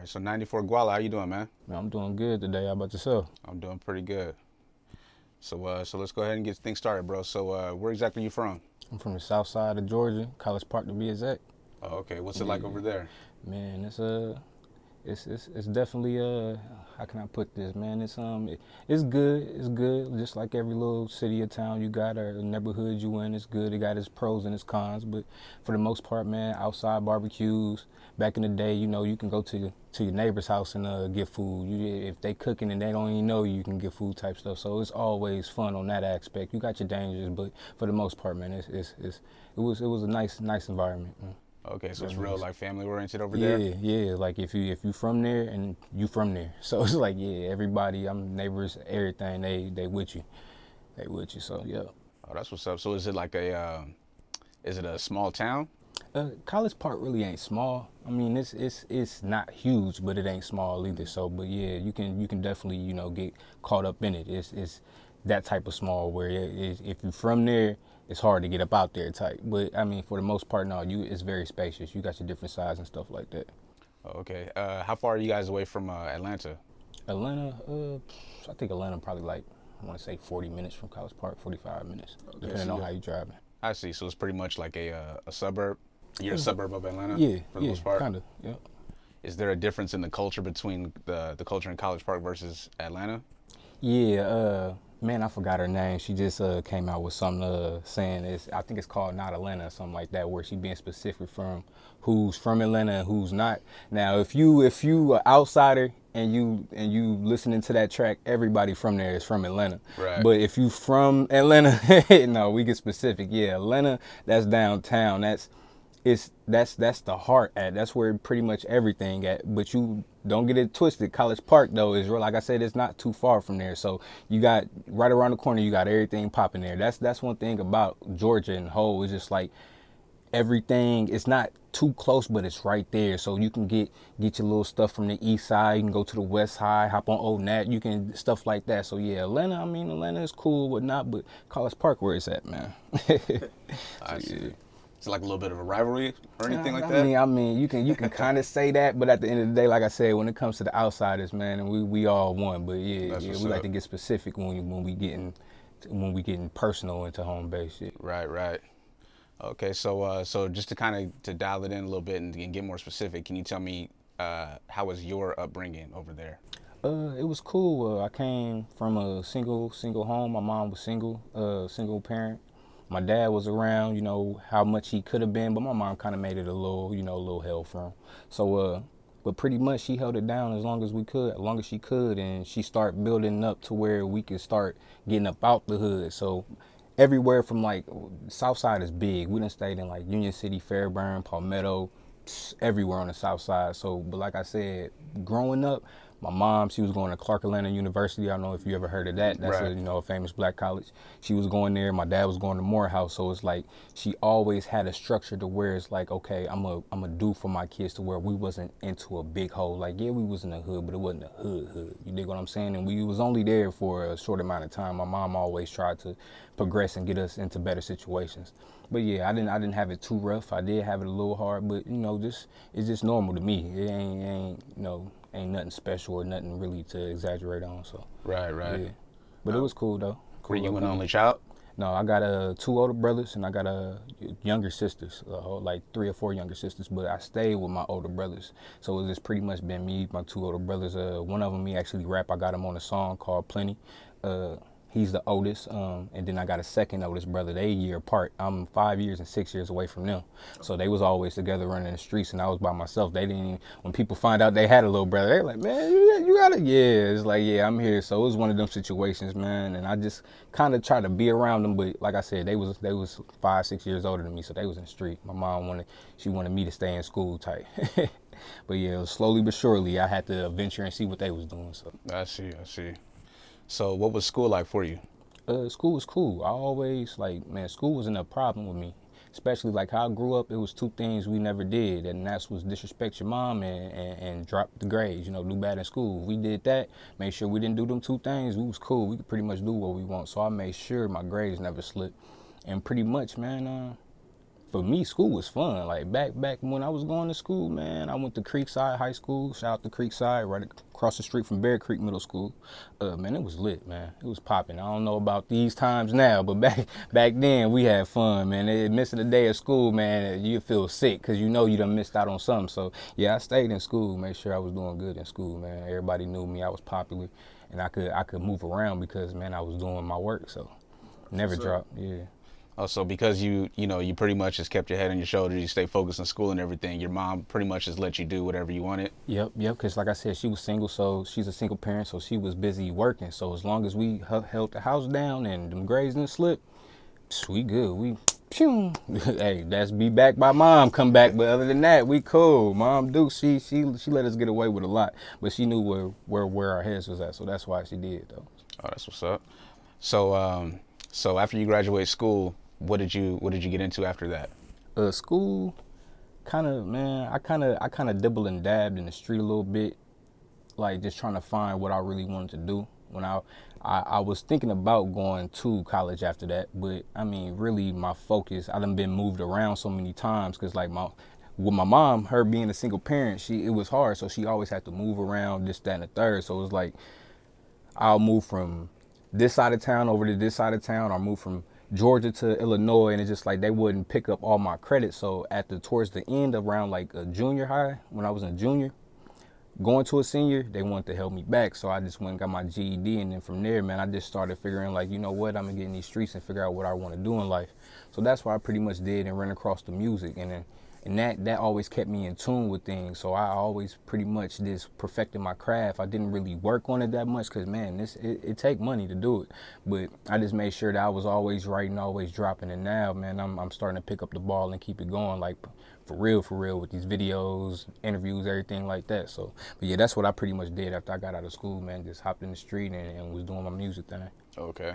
right, so 94 Gwala, how you doing, man? Man, I'm doing good today. How about yourself? I'm doing pretty good. So let's go ahead and get things started, bro. So where exactly you from? I'm from the south side of Georgia, College Park to be exact. Oh, okay. What's it like Yeah, over there? man, it's definitely how can I put this, man? It's good. It's good. Just like every little city or town you got or neighborhood you in, it's good. It got its pros and its cons, but for the most part, man, outside barbecues. Back in the day, you can go to your neighbor's house and get food. If they cooking and they don't even know you can get food type stuff. So it's always fun on that aspect. You got your dangers, but for the most part, man, it was a nice environment, man. Okay, so it's real like family oriented over Yeah, there. yeah. Like if you from there and you from there, so it's like yeah, everybody, I'm neighbors, everything. They with you. So yeah. Oh, that's what's up. So is it like is it a small town? College Park really ain't small. I mean, it's not huge, but it ain't small either. So, but yeah, you can definitely get caught up in it. It's that type of small where if you're from there, it's hard to get up out there type. But I mean, for the most part, no, it's very spacious. You got your different sides and stuff like that. Oh, okay. How far are you guys away from Atlanta? Atlanta, I think Atlanta probably like I want to say 40 minutes from College Park, 45 minutes, Okay, depending so on how you driving. I see. So it's pretty much like a suburb. You're a suburb of Atlanta Yeah, for the yeah, most part. kind of, yeah. Is there a difference in the culture between the culture in College Park versus Atlanta? Yeah, man, I forgot her name. She just came out with something saying I think it's called Not Atlanta or something like that, where she being specific from who's from Atlanta and who's not. Now, if you an outsider and you listening to that track, everybody from there is from Atlanta. Right. But if you from Atlanta, no, we get specific. Yeah, Atlanta, that's downtown. That's the heart at. That's where pretty much everything at. But you don't get it twisted. College Park though is real. Like I said, it's not too far from there. So you got right around the corner. You got everything popping there. That's one thing about Georgia and whole. It's just like everything. It's not too close, but it's right there. So you can get your little stuff from the east side. You can go to the west side, hop on Old Nat. You can stuff like that. So yeah, Atlanta. I mean, Atlanta is cool, whatnot. But College Park, where it's at, man. I see. Yeah. It's like a little bit of a rivalry or anything like I that? mean, you can kind of say that, but at the end of the day, like I said, when it comes to the outsiders, man, and we all one. But yeah, That's yeah, what's we like up. to get specific when we getting personal into home base shit. Right, right. Okay, so just to kind of to dial it in a little bit and get more specific, can you tell me how was your upbringing over there? It was cool. I came from a single home. My mom was single parent. My dad was around, how much he could have been, but my mom kind of made it a little hell for him. So, but pretty much she held it down as long as we could, as long as she could, and she started building up to where we could start getting up out the hood. So, everywhere from like South Side is big. We done stayed in like Union City, Fairburn, Palmetto, everywhere on the South Side. So, but like I said, growing up, my mom, she was going to Clark Atlanta University. I don't know if you ever heard of that. That's Right. a famous black college. She was going there. My dad was going to Morehouse. So it's like she always had a structure to where it's like, okay, I'm a do for my kids to where we wasn't into a big hole. Like yeah, we was in the hood, but it wasn't a hood. You dig what I'm saying? And we was only there for a short amount of time. My mom always tried to progress and get us into better situations. But yeah, I didn't have it too rough. I did have it a little hard, but just it's just normal to me. It ain't nothing special or nothing really to exaggerate on. So Right, right. yeah, but it was cool though. Were Cool you an upbringing. only child? No, I got two older brothers and I got younger sisters, like 3 or 4 younger sisters. But I stayed with my older brothers, so it's just pretty much been me, my two older brothers. One of them he actually rap. I got him on a song called Plenty. Uh, he's the oldest, and then I got a second oldest brother. They a year apart. I'm 5 years and 6 years away from them, so they was always together running the streets, and I was by myself. They didn't even, when people find out they had a little brother, they like, man, you got it. Yeah, it's like, yeah, I'm here. So it was one of them situations, man, and I just kind of tried to be around them, but like I said, they was 5, 6 years older than me, so they was in the street. My mom wanted me to stay in school type. But yeah, it was slowly but surely I had to venture and see what they was doing. So I see, I see. So what was school like for you? school was cool. I always like, man, school wasn't a problem with me. Especially like how I grew up, it was two things we never did, and that's was disrespect your mom and drop the grades, do bad in school. If we did that, made sure we didn't do them two things, we was cool. We could pretty much do what we want. So I made sure my grades never slipped. And pretty much, man, for me, school was fun. Like back when I was going to school, man, I went to Creekside High School. Shout out to Creekside, right across the street from Bear Creek Middle School. Man, it was lit, man. It was popping. I don't know about these times now, but back then we had fun, man. Missing a day of school, man, you feel sick because you know you done missed out on something. So yeah, I stayed in school, made sure I was doing good in school, man. Everybody knew me. I was popular, and I could move around because, man, I was doing my work. So never dropped. Yeah. Also, because you pretty much just kept your head on your shoulders, you stay focused on school and everything. Your mom pretty much just let you do whatever you wanted. Yep. Because like I said, she was single, so she's a single parent, so she was busy working. So as long as we held the house down and them grades didn't slip, we good. We, pew. Hey, that's be back by mom, come back. But other than that, we cool. Mom Duke, she let us get away with a lot, but she knew where our heads was at, so that's why she did though. Oh, that's what's up. So after you graduate school, what did you get into after that? School, I kind of dibbled and dabbed in the street a little bit, like just trying to find what I really wanted to do. When I was thinking about going to college after that, but I mean, really my focus, I done been moved around so many times because like with my mom, her being a single parent, it was hard, so she always had to move around this, that, and the third. So it was like I'll move from this side of town over to this side of town, or move from Georgia to Illinois, and it's just like they wouldn't pick up all my credits. So towards the end, around like a junior high, when I was a junior, going to a senior, they wanted to help me back. So I just went and got my GED, and then from there, man, I just started figuring like, you know what, I'm gonna get in these streets and figure out what I want to do in life. So that's what I pretty much did, and ran across the music, and that always kept me in tune with things. So I always pretty much just perfected my craft. I didn't really work on it that much because, man, it take money to do it. But I just made sure that I was always writing, always dropping. And now, man, I'm starting to pick up the ball and keep it going, like for real with these videos, interviews, everything like that. So, but yeah, that's what I pretty much did after I got out of school, man. Just hopped in the street and was doing my music thing. Okay.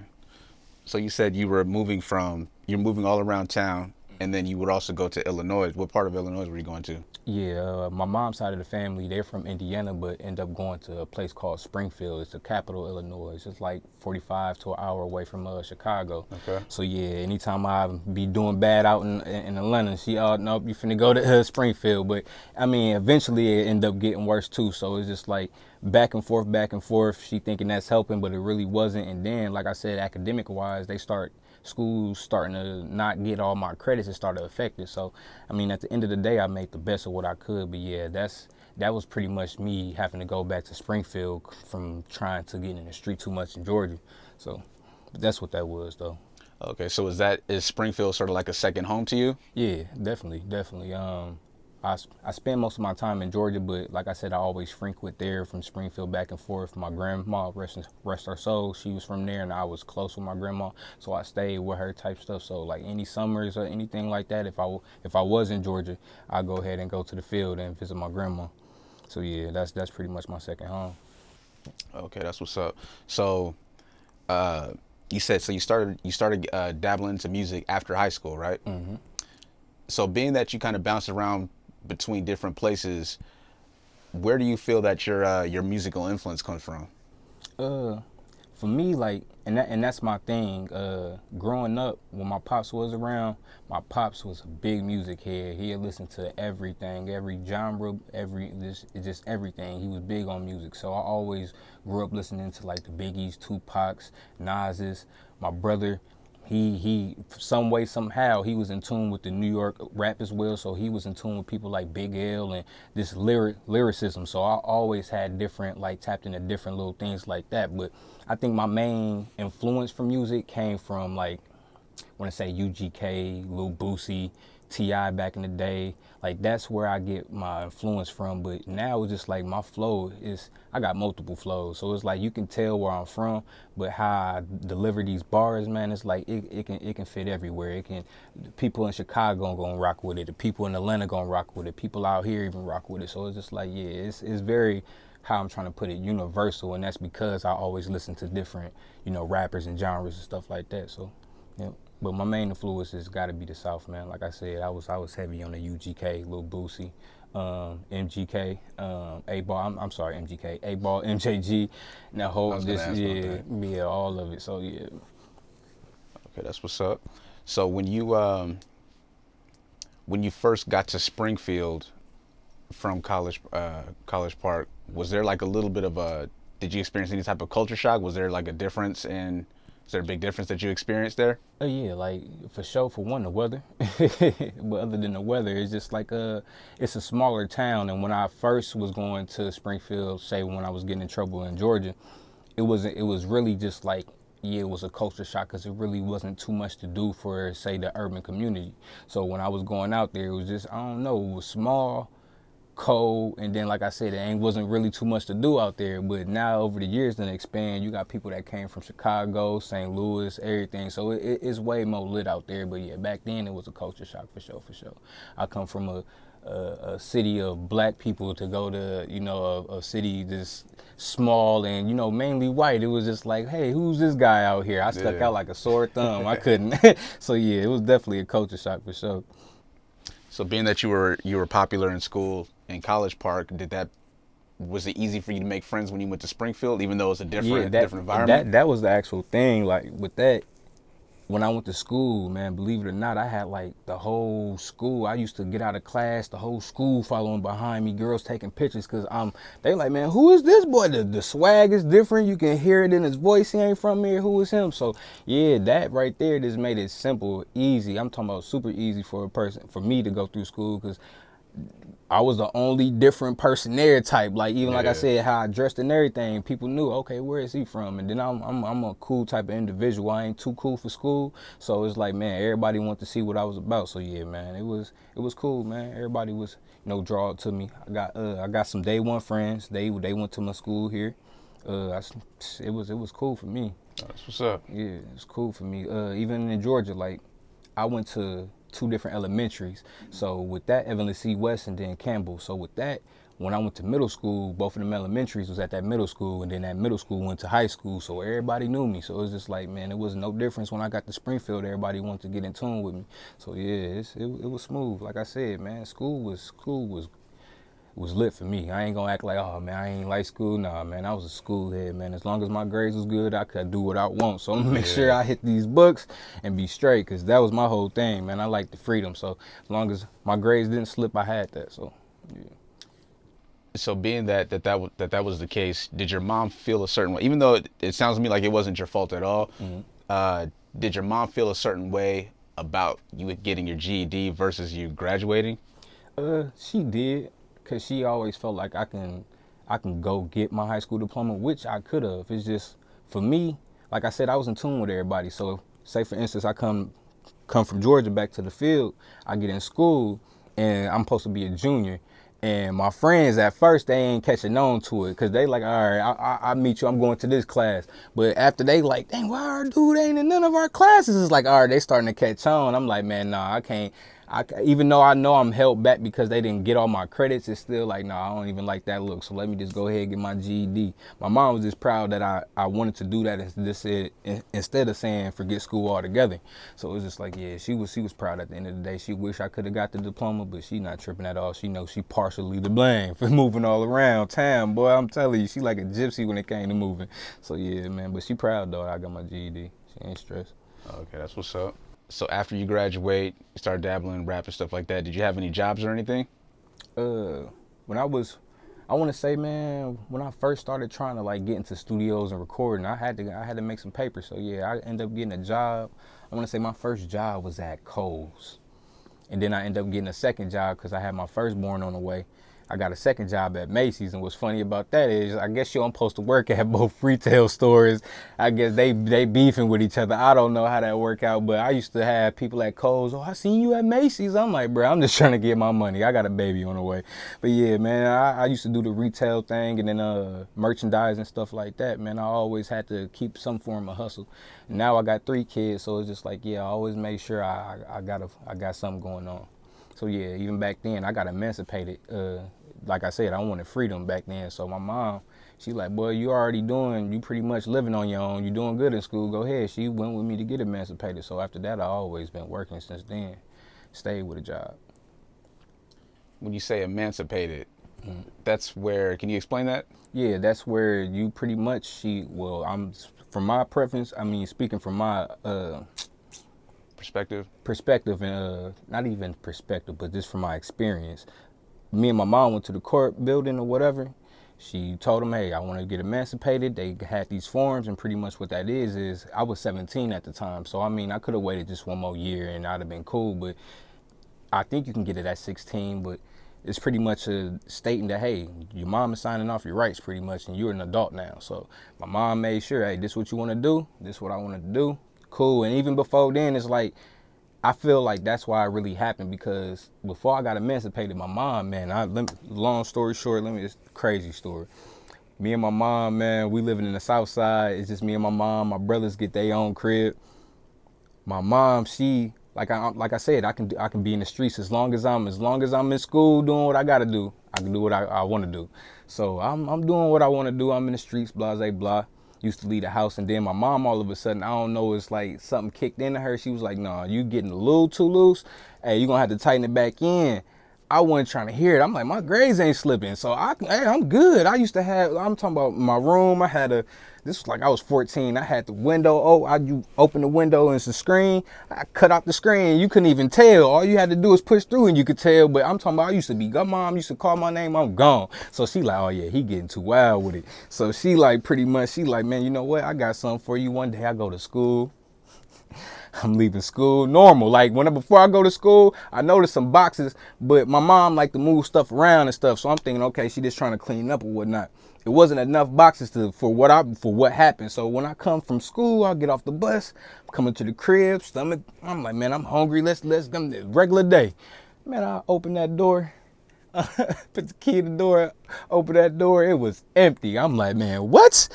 So you said you're moving all around town, and then you would also go to Illinois. What part of Illinois were you going to? Yeah, my mom's side of the family, they're from Indiana, but end up going to a place called Springfield. It's the capital, Illinois. It's just like 45 to an hour away from Chicago. Okay. So yeah, anytime I be doing bad out in Atlanta, nope, you finna go to Springfield. But I mean, eventually it ended up getting worse too. So it's just like back and forth. She thinking that's helping, but it really wasn't. And then, like I said, academic wise, school's starting to not get all my credits. It started to affect it. So, I mean, at the end of the day, I made the best of what I could. But yeah, that was pretty much me having to go back to Springfield from trying to get in the street too much in Georgia. So, but that's what that was, though. Okay, so is Springfield sort of like a second home to you? Yeah, definitely. I spend most of my time in Georgia, but like I said, I always frequent there from Springfield back and forth. My grandma, rest her soul, she was from there, and I was close with my grandma, so I stayed with her type stuff. So like any summers or anything like that, if I was in Georgia, I'd go ahead and go to the field and visit my grandma. So yeah, that's pretty much my second home. Okay, that's what's up. So, you said you started dabbling into music after high school, right? Mm-hmm. So being that you kind of bounced around between different places, where do you feel that your musical influence comes from? For me, like, and that's my thing. Growing up, when my pops was around, my pops was a big music head. He had listened to everything, every genre, just everything. He was big on music, so I always grew up listening to like the Biggies, Tupacs, Nas's. My brother, he some way somehow he was in tune with the New York rap as well, so he was in tune with people like Big L and this lyricism. So I always had different, like, tapped into different little things like that. But I think my main influence from music came from, like, when I say UGK, Lil Boosie, T.I. back in the day, like that's where I get my influence from. But now it's just like my flow I got multiple flows, so it's like you can tell where I'm from, but how I deliver these bars, man, it's like it can fit everywhere. People in Chicago gonna rock with it, the people in Atlanta gonna rock with it, people out here even rock with it. So it's just like, yeah, it's very, how I'm trying to put it, universal, and that's because I always listen to different, rappers and genres and stuff like that. So, yeah. But my main influence has got to be the South, man. Like I said, I was heavy on the UGK, Lil Boosie, MGK, A-Ball. I'm sorry, MGK, A-Ball, MJG, and that whole all of it. So yeah. Okay, that's what's up. So when you when you first got to Springfield from College Park, was there like a little bit of a, did you experience any type of culture shock? Was there like a difference in, is there a big difference that you experienced there? Yeah, like for sure. For one, the weather. But other than the weather, it's just like it's a smaller town. And when I first was going to Springfield, say when I was getting in trouble in Georgia, it was really just like, yeah, it was a culture shock because it really wasn't too much to do for, say, the urban community. So when I was going out there, it was just, I don't know, it was small, cold, and then like I said, it ain't wasn't really too much to do out there. But now over the years, then expand, you got people that came from Chicago, St. Louis, everything. So it's way more lit out there. But yeah, back then it was a culture shock for sure, for sure. I come from a city of black people to go to, you know, a city just small and, you know, mainly white. It was just like, hey, who's this guy out here? I stuck Yeah. out like a sore thumb. I couldn't. So yeah, it was definitely a culture shock for sure. So being that you were popular in school in College Park, was it easy for you to make friends when you went to Springfield, even though it's a Yeah, different environment? that was the actual thing. Like with that, when I went to school, man, believe it or not, I had like the whole school. I used to get out of class, the whole school following behind me, girls taking pictures, cause they like, man, who is this boy? The swag is different. You can hear it in his voice. He ain't from here. Who is him? So yeah, that right there just made it simple, easy. I'm talking about super easy for a person, for me to go through school, cause I was the only different person there type. Like even like I Yeah. said, how I dressed and everything, people knew, okay, where is he from? And then I'm a cool type of individual. I ain't too cool for school. So it's like, man, everybody wanted to see what I was about. So yeah, man, it was cool, man. Everybody was, you know, drawn to me. I got some day one friends. They went to my school here. It was cool for me. That's what's up. Yeah, it was cool for me. Even in Georgia, like I went to two different elementaries. So with that, Evelyn C. West and then Campbell. So with that, when I went to middle school, both of them elementaries was at that middle school, and then that middle school went to high school. So everybody knew me. So it was just like, man, it was no difference when I got to Springfield. Everybody wanted to get in tune with me. So yeah, it was smooth. Like I said, man, school was lit for me. I ain't gonna act like, oh man, I ain't like school. Nah, man, I was a school head, man. As long as my grades was good, I could do what I want. So I'm gonna make sure I hit these books and be straight, cause that was my whole thing, man. I like the freedom. So as long as my grades didn't slip, I had that. So yeah. So being that was the case, did your mom feel a certain way? Even though it sounds to me like it wasn't your fault at all, did your mom feel a certain way about you getting your GED versus you graduating? She did, cause she always felt like I can go get my high school diploma, which I could have. It's just for me, like I said, I was in tune with everybody. So say for instance, I come from Georgia back to the field, I get in school, and I'm supposed to be a junior. And my friends at first, they ain't catching on to it, because they like, all right, I meet you, I'm going to this class. But after they like, dang, why our dude ain't in none of our classes? It's like, all right, they starting to catch on. I'm like, man, nah, I can't. Even though I know I'm held back because they didn't get all my credits, it's still like, nah, I don't even like that look. So let me just go ahead and get my GED. My mom was just proud that I wanted to do that instead of saying forget school altogether. So it was just like, yeah, she was proud at the end of the day. She wished I could have got the diploma, but she not tripping at all. She knows she partially to blame for moving all around town. Boy, I'm telling you, she like a gypsy when it came to moving. So yeah, man, but she proud though I got my GED. She ain't stressed. Okay, that's what's up. So after you graduate, you start dabbling in rap and stuff like that. Did you have any jobs or anything? When I want to say, man, when I first started trying to like get into studios and recording, I had to make some paper. So yeah, I ended up getting a job. I want to say my first job was at Kohl's, and then I ended up getting a second job because I had my firstborn on the way. I got a second job at Macy's, and what's funny about that is, I guess I'm supposed to work at both retail stores. I guess they beefing with each other. I don't know how that worked out, but I used to have people at Kohl's, oh, I seen you at Macy's. I'm like, bro, I'm just trying to get my money. I got a baby on the way. But yeah, man, I used to do the retail thing, and then merchandise and stuff like that, man. I always had to keep some form of hustle. And now I got 3 kids, so it's just like, yeah, I always make sure I got something going on. So yeah, even back then, I got emancipated. Like I said, I wanted freedom back then. So my mom, she like, boy, you pretty much living on your own. You doing good in school. Go ahead. She went with me to get emancipated. So after that, I always been working since then. Stayed with a job. When you say emancipated, that's where, can you explain that? Yeah, that's where you pretty much, from my preference, I mean, speaking from my perspective? And not even perspective, but just from my experience. Me and my mom went to the court building or whatever. She told them, hey, I want to get emancipated. They had these forms, and pretty much what that is I was 17 at the time. So, I mean, I could have waited just one more year and I'd have been cool. But I think you can get it at 16, but it's pretty much stating that, hey, your mom is signing off your rights pretty much, and you're an adult now. So my mom made sure, hey, this is what you want to do. This is what I want to do. Cool. And even before then, it's like, I feel like that's why it really happened, because before I got emancipated, my mom, man, long story short, it's a crazy story. Me and my mom, man, we living in the South Side. It's just me and my mom. My brothers get their own crib. My mom, she, like I said, I can be in the streets as long as I'm in school doing what I gotta do. I can do what I want to do. So I'm doing what I want to do. I'm in the streets, blah, blah, blah. Used to leave the house, and then my mom, all of a sudden, I don't know, it's like something kicked into her. She was like, "No, you getting a little too loose. Hey, you gonna have to tighten it back in." I wasn't trying to hear it. I'm like, my grades ain't slipping, so I'm good. I'm talking about my room. This was like I was 14. I had the window. You open the window and it's a screen. I cut out the screen. You couldn't even tell. All you had to do was push through and you could tell. But I'm talking about, Mom used to call my name. I'm gone. So she like, oh yeah, he getting too wild with it. So she like, man, you know what? I got something for you. One day I go to school. I'm leaving school normal. Like before I go to school, I noticed some boxes, but my mom liked to move stuff around and stuff. So I'm thinking, okay, she just trying to clean up or whatnot. It wasn't enough boxes for what happened. So when I come from school, I get off the bus, I'm coming to the crib, stomach. I'm like, man, I'm hungry. Let's go. Regular day. Man, I open that door. Put the key in the door, open that door. It was empty. I'm like, man, what?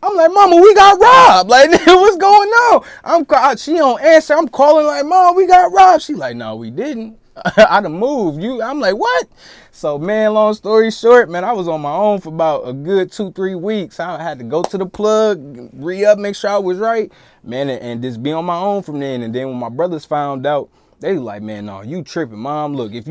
I'm like, Mama, we got robbed. Like, what's going on? She don't answer. I'm calling like, Mom, we got robbed. She like, no, we didn't. I done moved you. I'm like, what? So, man, long story short, man, I was on my own for about a good 2-3 weeks. I had to go to the plug, re-up, make sure I was right, man, and just be on my own from then. And then when my brothers found out, they like, man, no, you tripping, Mom. Look, if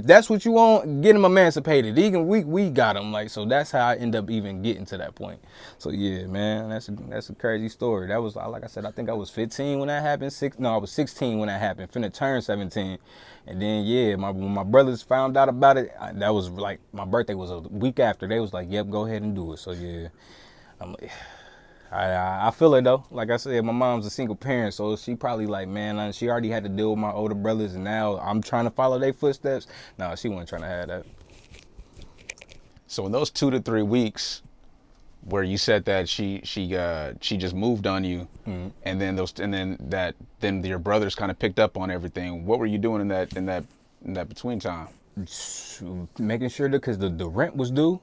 that's what you want, get him emancipated. We got him. Like, so that's how I end up even getting to that point. So yeah, man, that's a crazy story. That was, like I said, I think I was 15 when that happened. I was 16 when that happened. Finna turn 17. And then yeah, when my brothers found out about it, that was like, my birthday was a week after. They was like, yep, go ahead and do it. So yeah, I'm like, I feel it though. Like I said, my mom's a single parent, so she probably like, man, she already had to deal with my older brothers, and now I'm trying to follow their footsteps. No, she wasn't trying to have that. So in those 2 to 3 weeks, where you said that she just moved on you, mm-hmm. and then your brothers kind of picked up on everything. What were you doing in that between time? Making sure because the rent was due.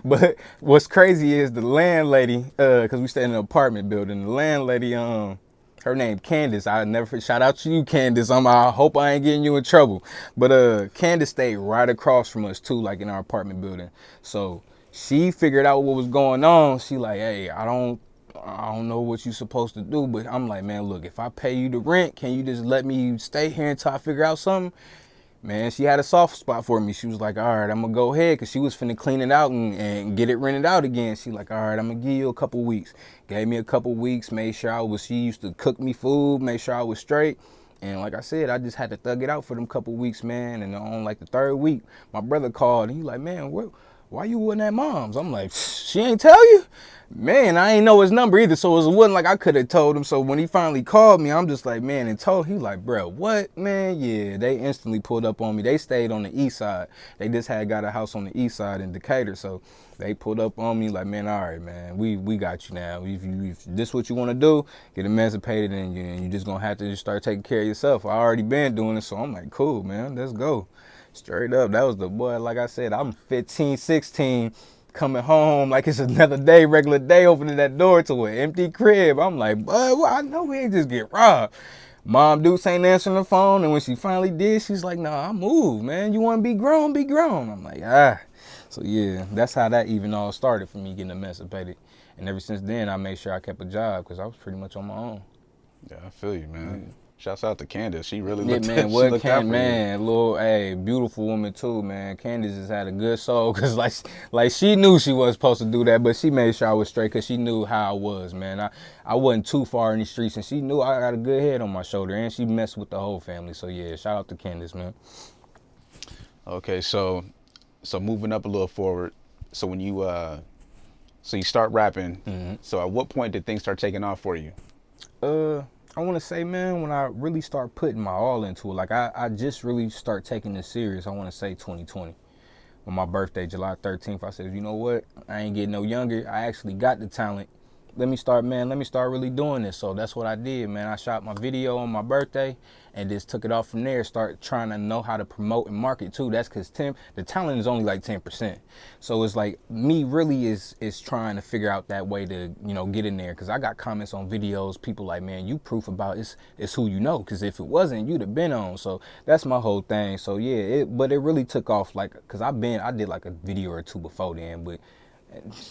But what's crazy is the landlady, because we stay in an apartment building, the landlady, her name Candace. I never shout out to you, Candace. I hope I ain't getting you in trouble. But Candace stayed right across from us too, like in our apartment building. So she figured out what was going on. She like, hey, I don't know what you're supposed to do, but I'm like, man, look, if I pay you the rent, can you just let me stay here until I figure out something? Man, she had a soft spot for me. She was like, all right, I'm going to go ahead, because she was finna clean it out and get it rented out again. She like, all right, I'm going to give you a couple weeks. Gave me a couple weeks, made sure she used to cook me food, made sure I was straight. And like I said, I just had to thug it out for them couple weeks, man. And on like the 3rd week, my brother called, and he like, man, why you wasn't at Mom's? I'm like, she ain't tell you? Man, I ain't know his number either, so it wasn't like I could have told him. So when he finally called me, I'm just like, man, and he like, bro, what, man? Yeah, they instantly pulled up on me. They stayed on the east side. They just had got a house on the east side in Decatur, so they pulled up on me like, man, all right, man, we got you now. If this what you want to do, get emancipated, and you just gonna have to just start taking care of yourself. I already been doing it, so I'm like, cool, man, let's go. Straight up, that was the boy. Like I said, I'm 15, 16. Coming home like it's another day, regular day, opening that door to an empty crib. I'm like, bud, I know we ain't just get robbed. Mom Dukes ain't answering the phone, and when she finally did, she's like, nah, I moved, man. You want to be grown, be grown. I'm like, So yeah, that's how that even all started for me getting emancipated. And ever since then, I made sure I kept a job because I was pretty much on my own. Yeah, I feel you, man. Shouts out to Candace. She really Yeah, looked man, she what looked out can for you. man, little, hey, beautiful woman too, man. Candace has had a good soul, cause like she knew she wasn't supposed to do that, but she made sure I was straight, cause she knew how I was, man. I wasn't too far in the streets, and she knew I got a good head on my shoulder, and she messed with the whole family. So yeah, shout out to Candace, man. Okay, so moving up a little forward. So when you so you start rapping. So at what point did things start taking off for you? I want to say, man, when I really start putting my all into it, like I just really start taking this serious. I want to say 2020. On my birthday, July 13th, I said, you know what? I ain't getting no younger. I actually got the talent. Let me start really doing this. So that's what I did, man. I shot my video on my birthday and just took it off from there. Start trying to know how to promote and market too. That's because the talent is only like 10%. So it's like me really is trying to figure out that way to, you know, get in there. Cause I got comments on videos, people like, man, you proof about it's who you know. Cause if it wasn't, you'd have been on. So that's my whole thing. So yeah, but it really took off like, cause I did like a video or two before then, but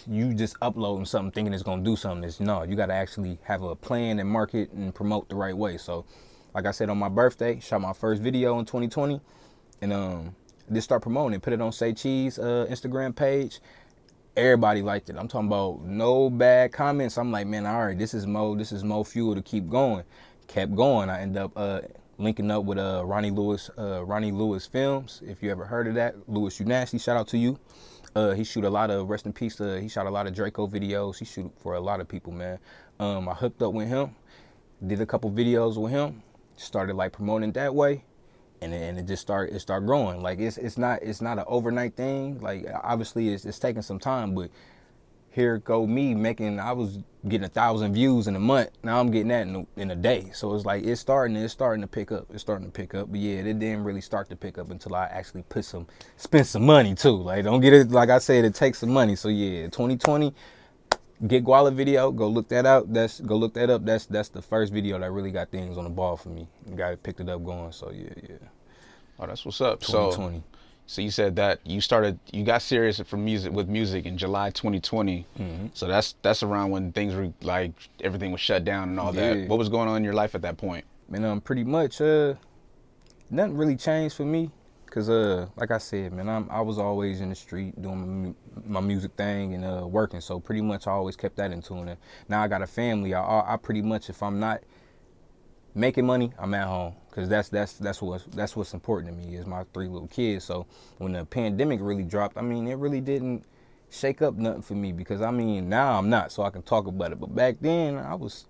you just uploading something thinking it's gonna do something. No, you gotta actually have a plan and market and promote the right way. So like I said, on my birthday, shot my first video in 2020 and just start promoting it, put it on Say Cheese Instagram page. Everybody liked it. I'm talking about no bad comments. I'm like, man, all right, this is more fuel to keep going. Kept going. I end up linking up with Ronnie Lewis Films. If you ever heard of that, Lewis, you nasty. Shout out to you. He shoot a lot of, rest in peace, he shot a lot of Draco videos. He shoot for a lot of people, man. I hooked up with him, did a couple videos with him, started like promoting that way, and then it started growing. Like it's not an overnight thing. Like obviously it's taking some time, but here go me I was getting 1,000 views in a month. Now I'm getting that in a day. So it's like it's starting to pick up. But yeah, it didn't really start to pick up until I actually spend some money too. Like don't get it, like I said, it takes some money. So yeah, 2020, get Gwala video, go look that up. That's the first video that really got things on the ball for me. Got it, picked it up going. So yeah. Oh, that's what's up. 2020. So you said that you got serious with music in July 2020. So that's around when things were like everything was shut down and all that. What was going on in your life at that point? Man, pretty much nothing really changed for me. Cause like I said, man, I was always in the street doing my music thing and working. So pretty much I always kept that in tune. And now I got a family. I pretty much, if I'm not making money, I'm at home, because that's what's important to me is my 3 little kids. So when the pandemic really dropped, I mean, it really didn't shake up nothing for me, because I mean, now I'm not, so I can talk about it. But back then I was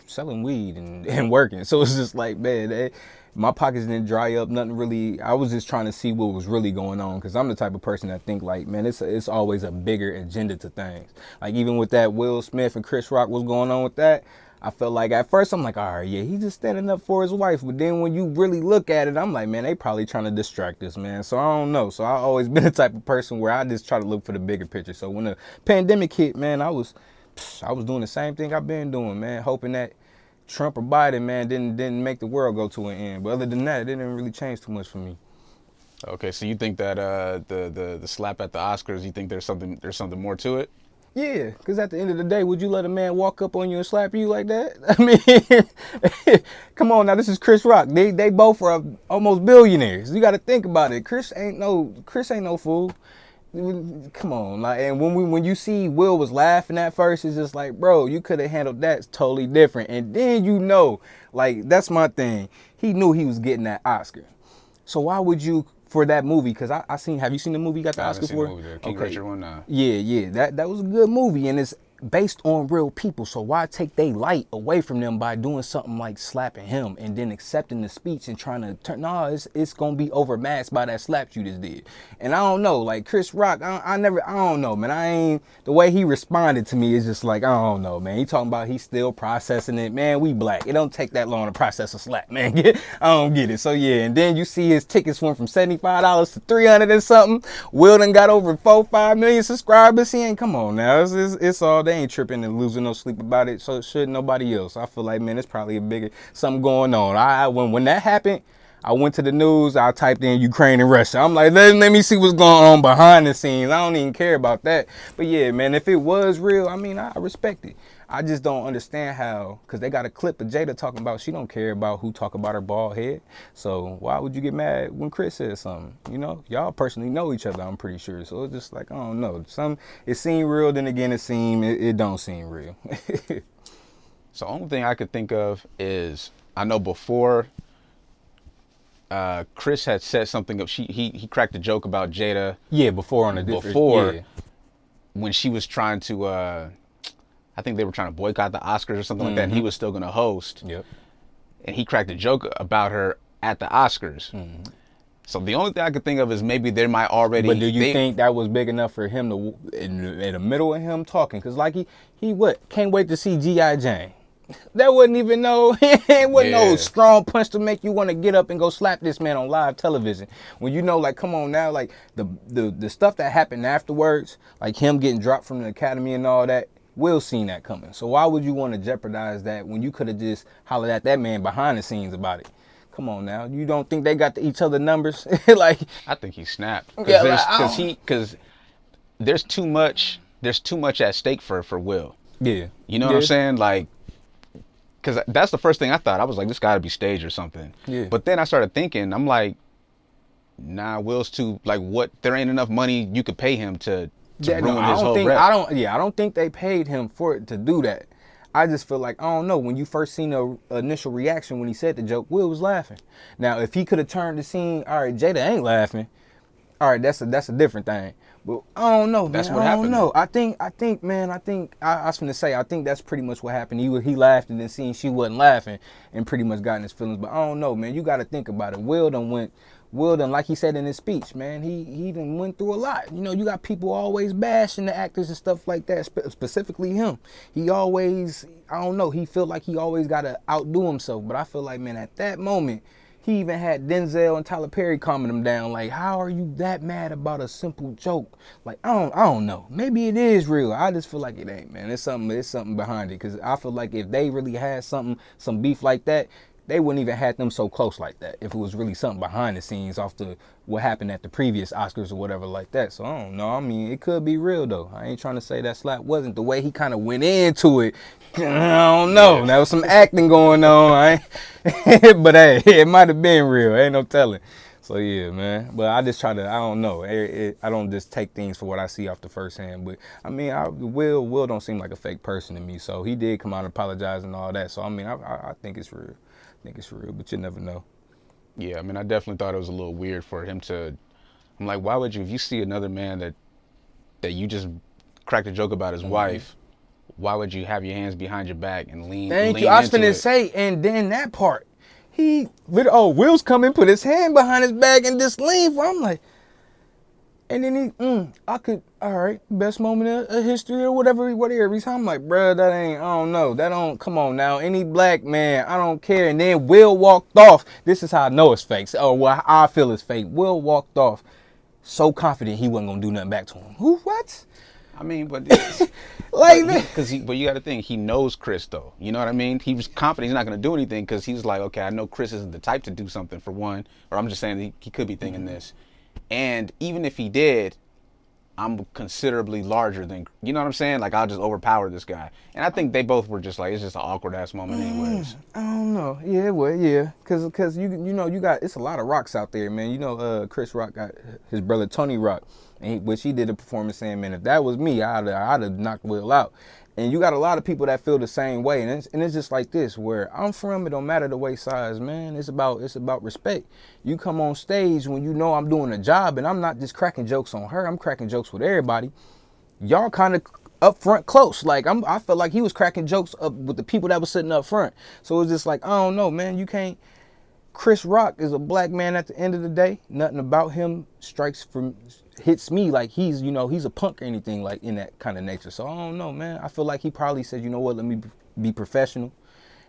selling weed and working, so it's just like, man, my pockets didn't dry up, nothing really. I was just trying to see what was really going on, because I'm the type of person that think like, man, it's always a bigger agenda to things. Like even with that Will Smith and Chris Rock, what's going on with that, I felt like at first I'm like, all right, yeah, he's just standing up for his wife. But then when you really look at it, I'm like, man, they probably trying to distract us, man. So I don't know. So I always been the type of person where I just try to look for the bigger picture. So when the pandemic hit, man, I was doing the same thing I've been doing, man, hoping that Trump or Biden, man, didn't make the world go to an end. But other than that, it didn't really change too much for me. Okay, so you think that the slap at the Oscars, you think there's something more to it? Yeah, because at the end of the day, would you let a man walk up on you and slap you like that? I mean, come on now, this is Chris Rock. They both are almost billionaires. You got to think about it. Chris ain't no fool. Come on, like, and when you see Will was laughing at first, it's just like, bro, you could have handled that totally different. And then like, that's my thing. He knew he was getting that Oscar, so why would you? For that movie, because I seen, have you seen the movie you got the Oscar for? King Richard one, nah. Yeah, that was a good movie, and it's based on real people. So why take they light away from them by doing something like slapping him and then accepting the speech and trying to turn? No, it's gonna be overmasked by that slap you just did. And I don't know, like Chris Rock, I don't know, man. The way he responded to me is just like, I don't know, man. He talking about he's still processing it, man. We black. It don't take that long to process a slap, man. I don't get it. So yeah, and then you see his tickets went from $75 to $300 and something. Will done got over 4-5 million subscribers. He ain't, come on now. It's all day. Ain't tripping and losing no sleep about it, so should nobody else. I feel like, man, it's probably a bigger something going on. When that happened, I went to the news, I typed in Ukraine and Russia. I'm like, let me see what's going on behind the scenes. I don't even care about that. But yeah, man, if it was real, I mean, I respect it. I just don't understand how, because they got a clip of Jada talking about she don't care about who talk about her bald head. So why would you get mad when Chris says something? You know, y'all personally know each other, I'm pretty sure. So it's just like, I don't know. It seemed real, then again it don't seem real. So the only thing I could think of is, I know before Chris had said something of he cracked a joke about Jada. Yeah, before on a different. Yeah. When she was trying to I think they were trying to boycott the Oscars or something like that, and he was still gonna host. Yep. And he cracked a joke about her at the Oscars. So the only thing I could think of is maybe there might already. But do you think that was big enough for him to, in the middle of him talking? Because like he can't wait to see G.I. Jane. That wasn't even no strong punch to make you want to get up and go slap this man on live television. When you know, like, come on now, like the stuff that happened afterwards, like him getting dropped from the academy and all that, Will seen that coming. So why would you want to jeopardize that when you could have just hollered at that man behind the scenes about it? Come on now, you don't think they got each other numbers? Like, I think he snapped because there's too much at stake for Will. Yeah, you know what I'm saying, like. Because that's the first thing I thought. I was like, this got to be staged or something. Yeah. But then I started thinking, I'm like, nah, Will's too, like, what? There ain't enough money you could pay him to ruin his whole rep. I don't think they paid him for it to do that. I just feel like, I don't know, when you first seen the initial reaction when he said the joke, Will was laughing. Now, if he could have turned the scene, all right, Jada ain't laughing, all right, that's a different thing. But I don't know, man. That's what happened. I don't know. I think, I was finna say, I think that's pretty much what happened. He laughed and then seen she wasn't laughing and pretty much got in his feelings. But I don't know, man. You got to think about it. Will done, like he said in his speech, man, he done went through a lot. You know, you got people always bashing the actors and stuff like that, specifically him. He always, I don't know, he felt like he always got to outdo himself. But I feel like, man, at that moment, he even had Denzel and Tyler Perry calming him down. Like, how are you that mad about a simple joke? Like, I don't know. Maybe it is real. I just feel like it ain't, man. There's something behind it. Because I feel like if they really had some beef like that, they wouldn't even had them so close like that. If it was really something behind the scenes off what happened at the previous Oscars or whatever like that. So I don't know. I mean, it could be real though. I ain't trying to say that slap wasn't. The way he kind of went into it, I don't know. There was some acting going on. But hey, it might have been real. Ain't no telling. So yeah, man. But I just try to, I don't know. I don't just take things for what I see off the first hand. But I mean, Will don't seem like a fake person to me. So he did come out and apologize and all that. So I mean, I think it's real. I think it's real, but you never know. Yeah, I mean, I definitely thought it was a little weird for him to. I'm like, why would you, if you see another man that you just cracked a joke about his wife, why would you have your hands behind your back and lean? Thank you. I was finna say, and then that part, Will's come and put his hand behind his back and just lean for. I'm like, and then all right, best moment of history or whatever. I'm like, bruh, that ain't, I don't know. Come on now. Any black man, I don't care. And then Will walked off. This is how I know it's fake. Oh, well, I feel it's fake. Will walked off so confident he wasn't going to do nothing back to him. Who, what? I mean, but like, but you got to think, he knows Chris though. You know what I mean? He was confident he's not going to do anything because he was like, okay, I know Chris isn't the type to do something for one, or I'm just saying he could be thinking this. And even if he did, I'm considerably larger than, you know what I'm saying? Like, I'll just overpower this guy. And I think they both were just like, it's just an awkward ass moment anyways. I don't know. Yeah, well, yeah. Cause you know, you got, it's a lot of Rocks out there, man. You know, Chris Rock got his brother Tony Rock, which he did a performance saying, man, if that was me, I'd have knocked Will out. And you got a lot of people that feel the same way. And it's just like this, where I'm from, it don't matter the waist size, man. It's about respect. You come on stage when you know I'm doing a job and I'm not just cracking jokes on her, I'm cracking jokes with everybody. Y'all kind of up front close. Like, I felt like he was cracking jokes up with the people that was sitting up front. So it's just like, I don't know, man. You can't. Chris Rock is a black man at the end of the day. Nothing about him hits me like he's a punk or anything like in that kind of nature. So I don't know, man. I feel like he probably said, you know what, let me be professional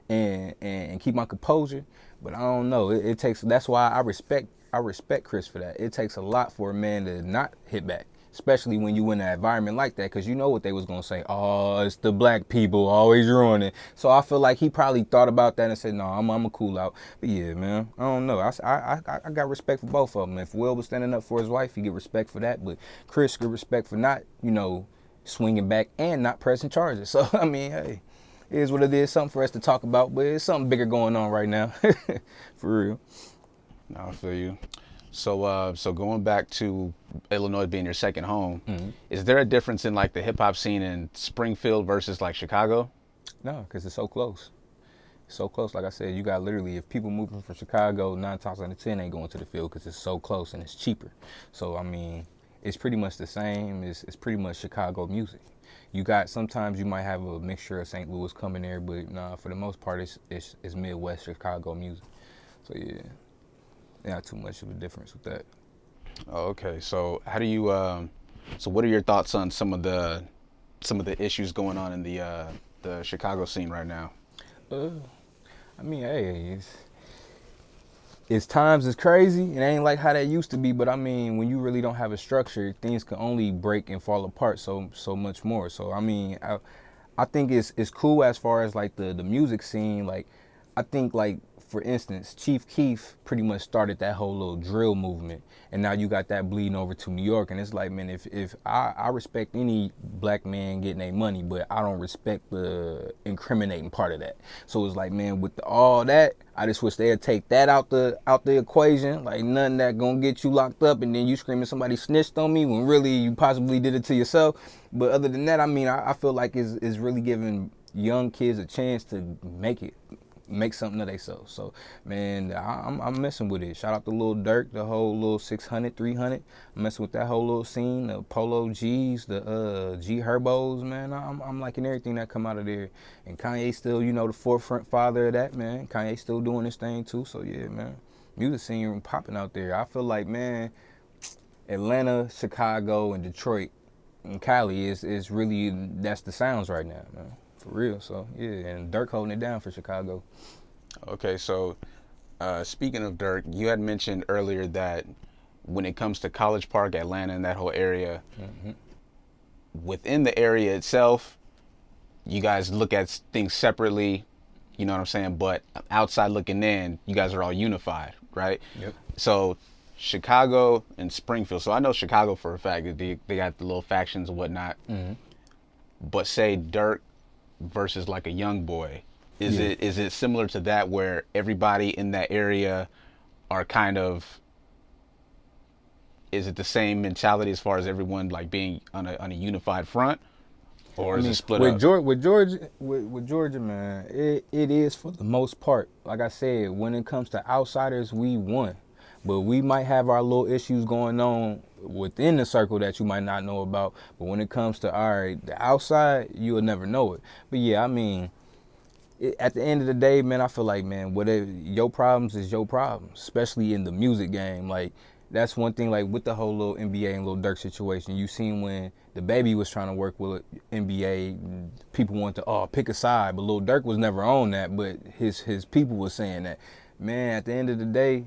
and keep my composure. But I don't know. It takes. That's why I respect Chris for that. It takes a lot for a man to not hit back, especially when you in an environment like that, because you know what they was gonna say. Oh, it's the black people always ruining. So I feel like he probably thought about that and said, no, I'm gonna cool out. But yeah, man, I don't know. I got respect for both of them. If Will was standing up for his wife, he get respect for that. But Chris get respect for not, swinging back and not pressing charges. So I mean, hey. is what it is. Something for us to talk about, but it's something bigger going on right now. For real. No, I feel you. So going back to Illinois being your second home, is there a difference in like the hip hop scene in Springfield versus like Chicago? No, because it's so close. So close, like I said, you got literally, if people moving from Chicago, 9 times out of 10 ain't going to the field because it's so close and it's cheaper. So, I mean, it's pretty much the same. It's pretty much Chicago music. You got, sometimes you might have a mixture of St. Louis coming there, but nah, for the most part, it's Midwest Chicago music. So, yeah, not too much of a difference with that. Oh, okay. So how do you, so what are your thoughts on some of the issues going on in the Chicago scene right now? I mean, hey, it's times it's crazy. It ain't like how that used to be, but I mean, when you really don't have a structure, things can only break and fall apart so much more. So I mean, I think it's cool as far as like the music scene. Like, I think like, for instance, Chief Keef pretty much started that whole little drill movement, and now you got that bleeding over to New York. And it's like, man, if I respect any black man getting their money, but I don't respect the incriminating part of that. So it's like, man, with all that, I just wish they'd take that out the equation. Like, nothing that gonna get you locked up and then you screaming somebody snitched on me when really you possibly did it to yourself. But other than that, I mean, I feel like it's really giving young kids a chance to make something of themselves. So, man, I'm messing with it. Shout out to Lil Dirk, the whole little 600, 300. I'm messing with that whole little scene, the Polo G's, the G Herbos, man. I'm liking everything that come out of there. And Kanye still, you know, the forefront father of that, man. Kanye still doing his thing too. So, yeah, man, music scene popping out there. I feel like, man, Atlanta, Chicago, and Detroit and Cali is really, that's the sounds right now, man. For real. So, yeah, and Dirk holding it down for Chicago. Okay, so speaking of Dirk, you had mentioned earlier that when it comes to College Park, Atlanta, and that whole area, within the area itself, you guys look at things separately, you know what I'm saying? But outside looking in, you guys are all unified, right? Yep. So Chicago and Springfield. So I know Chicago for a fact that they got the little factions and whatnot. But say Dirk versus like a YoungBoy, is it similar to that where everybody in that area are kind of, is it the same mentality as far as everyone like being on a unified front, or is it split up? With Georgia, man, it is for the most part. Like I said, when it comes to outsiders, we won. But we might have our little issues going on within the circle that you might not know about. But when it comes to, all right, the outside, you'll never know it. But yeah, I mean, at the end of the day, man, I feel like, man, whatever your problems is your problems, especially in the music game. Like, that's one thing, like with the whole little NBA and Lil Durk situation. You seen when the baby was trying to work with NBA, people wanted to pick a side, but Lil Durk was never on that. But his people was saying that, man, at the end of the day,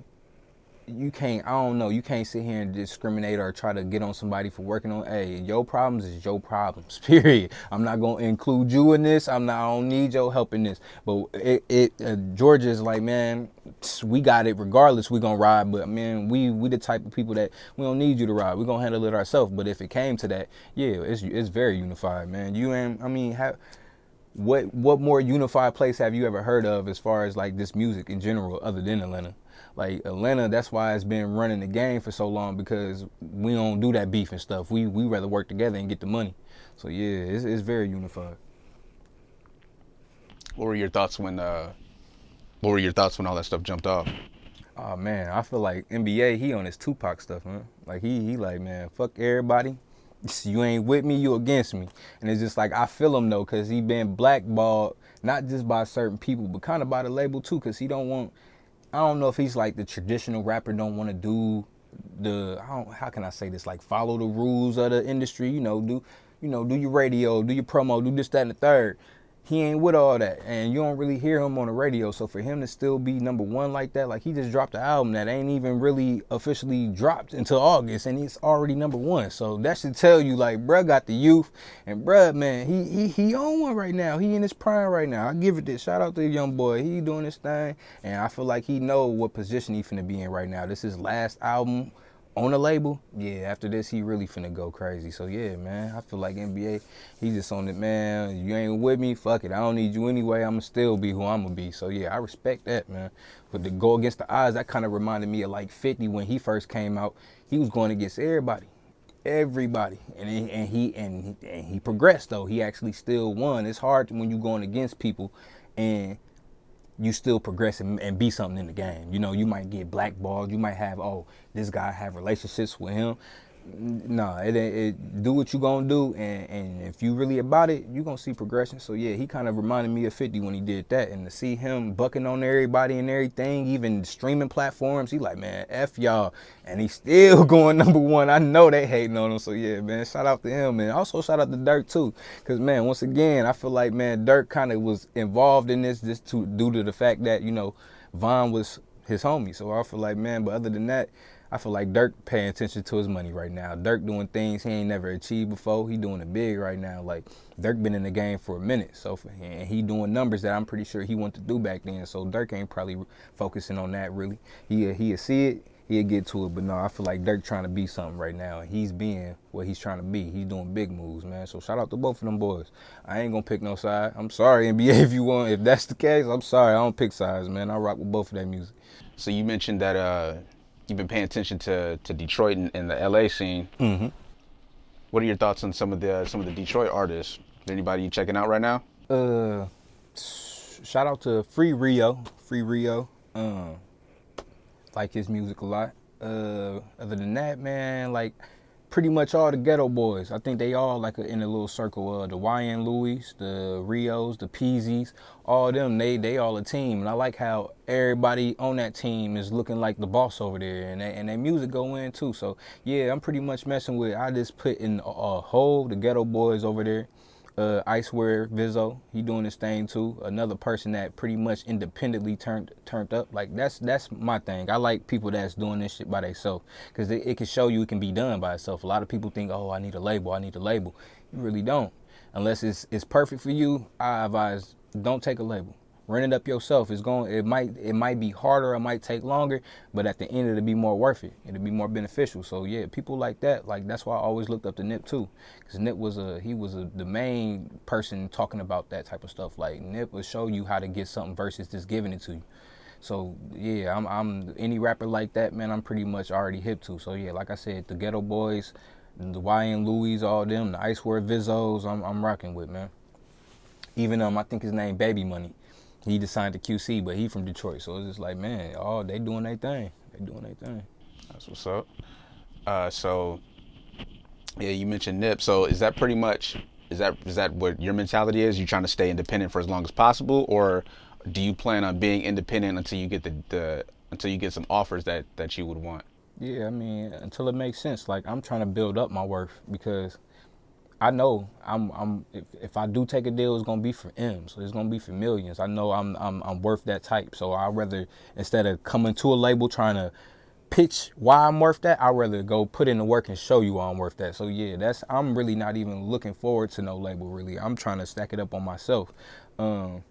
you can't, I don't know, you can't sit here and discriminate or try to get on somebody for working on, hey, your problems is your problems, period. I'm not going to include you in this. I don't need your help in this. But Georgia is like, man, we got it regardless. We going to ride. But, man, we the type of people that we don't need you to ride. We're going to handle it ourselves. But if it came to that, yeah, it's very unified, man. What more unified place have you ever heard of as far as like this music in general other than Atlanta? Like Atlanta, that's why it's been running the game for so long, because we don't do that beef and stuff. We rather work together and get the money. So yeah, it's very unified. What were your thoughts when all that stuff jumped off? Oh man, I feel like NBA, he on his Tupac stuff, man. Like he like, man, fuck everybody. You ain't with me, you against me. And it's just like, I feel him though, cause he been blackballed, not just by certain people, but kind of by the label too, cause he don't want, I don't know if he's like the traditional rapper, don't want to do how can I say this? Like follow the rules of the industry, do your radio, do your promo, do this, that, and the third. He ain't with all that, and you don't really hear him on the radio. So for him to still be #1 like that, like he just dropped an album that ain't even really officially dropped until August, and it's already #1. So that should tell you, like, bruh got the youth, and bruh, man, he on one right now. He in his prime right now. I give it this. Shout out to the YoungBoy. He doing his thing, and I feel like he know what position he finna be in right now. This is his last album on a label, yeah, after this, he really finna go crazy. So, yeah, man, I feel like NBA, he just on it, man. You ain't with me, fuck it. I don't need you anyway. I'ma still be who I'ma be. So, yeah, I respect that, man. But to go against the odds, that kind of reminded me of like 50 when he first came out. He was going against everybody. And he progressed, though. He actually still won. It's hard when you going against people and you still progress and be something in the game. You know, you might get blackballed. You might have, oh, this guy have relationships with him. No, it do what you gonna do, and if you really about it, you gonna see progression. So yeah, he kind of reminded me of 50 when he did that, and to see him bucking on everybody and everything, even streaming platforms, he like, man, F y'all, and he's still going number one. I know they hating on him, so yeah, man, shout out to him, man. Also shout out to Dirk too, cause man, once again, I feel like, man, Dirk kind of was involved in this just due to the fact that, you know, Von was his homie. So I feel like, man, but other than that, I feel like Dirk paying attention to his money right now. Dirk doing things he ain't never achieved before. He doing it big right now. Like, Dirk been in the game for a minute. So, and he doing numbers that I'm pretty sure he wanted to do back then. So Dirk ain't probably focusing on that really. He'll see it, he'll get to it. But no, I feel like Dirk trying to be something right now. And he's being what he's trying to be. He's doing big moves, man. So shout out to both of them boys. I ain't gonna pick no side. I'm sorry, NBA, if that's the case, I'm sorry. I don't pick sides, man. I rock with both of that music. So you mentioned that you've been paying attention to Detroit and the LA scene. Mm-hmm. What are your thoughts on some of the Detroit artists? Is there anybody you checking out right now? Shout out to Free Rio. Like his music a lot. Other than that, man, like pretty much all the ghetto boys. I think they all like in a little circle. The YN Louis, the Rios, the Peasies, all of them, they all a team. And I like how everybody on that team is looking like the boss over there, and their music go in too. So yeah, I'm pretty much messing with, I just put in a whole, the ghetto boys over there. Icewear Vizzo, he doing his thing too. Another person that pretty much independently turned up. Like that's my thing. I like people that's doing this shit by themselves, because it can show you it can be done by itself. A lot of people think, oh, I need a label. You really don't. Unless it's perfect for you, I advise don't take a label. Run it up yourself. It might be harder, it might take longer, but at the end it'll be more worth it. It'll be more beneficial. So yeah, people like that, like that's why I always looked up to Nip too, because Nip was the main person talking about that type of stuff. Like Nip will show you how to get something versus just giving it to you. So yeah, I'm any rapper like that, man, I'm pretty much already hip to. So yeah, like I said, the Ghetto Boys, the YN Louis, all them, the Icewear Vizzos, I'm rocking with, man. Even I think his name Baby Money. He just signed to QC, but he from Detroit, so it's just like, man, they doing their thing. That's what's up. So yeah, you mentioned Nip. So is that pretty much, is that what your mentality is? You trying to stay independent for as long as possible, or do you plan on being independent until you get until you get some offers that you would want? Yeah, I mean, until it makes sense. Like, I'm trying to build up my worth, because I know if I do take a deal, it's gonna be for M's. So it's gonna be for millions. I know I'm worth that type. So I'd rather, instead of coming to a label trying to pitch why I'm worth that, I'd rather go put in the work and show you why I'm worth that. So yeah, I'm really not even looking forward to no label really. I'm trying to stack it up on myself. But